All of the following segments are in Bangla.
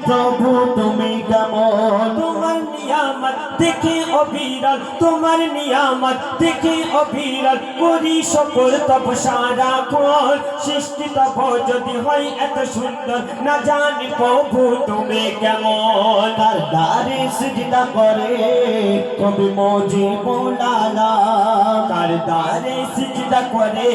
প্রভু তুমি কেমন তোমার নিয়ামত দেখে অবিরল তোমার নিয়ামত দেখে অবিরল করি শুকর তব সারাক্ষণ সৃষ্টি তব যদি হয় এত সুন্দর না জানি প্রভু তুমি কেমন তার দ্বারে সিজদা করে কবি মুজিবুল আলাম তার দ্বারে সিজদা করে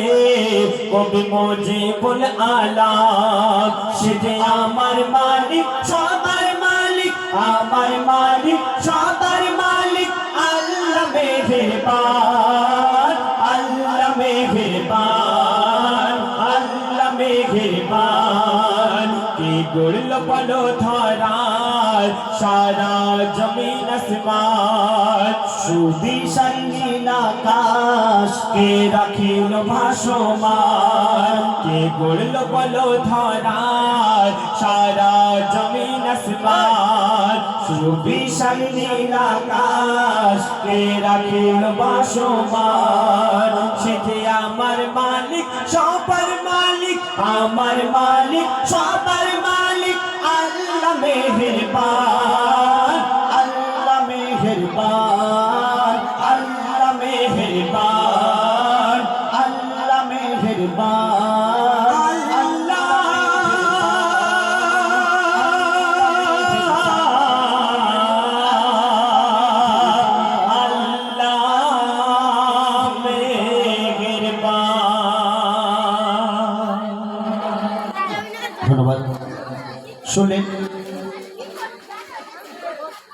কবি মুজিবুল আলাম সে যে আমার মালিক সবার মালিক আমার মালিক সবার মালিক আল্লাহ মেহেরবান আল্লাহ মেহেরবান আল্লাহ মেহেরবান কে গড়ল বলো ধরার সারা জমিন আসমান সুবিশাল নীল আকাশ কে রাখিল ভাসমান কে গড়ল বলো ধরার সারা জমিন আসমান সুবিশাল নীল আকাশ কে রাখিল ভাসমান সে যে আমার মালিক সবার মালিক আমার মালিক সবার মালিক আল্লাহ মেহেরবান আল্লাহ মেহেরবান আল্লাহ মেহেরবান আল্লাহ মেহেরবান ধন্যবাদ। শুনলেন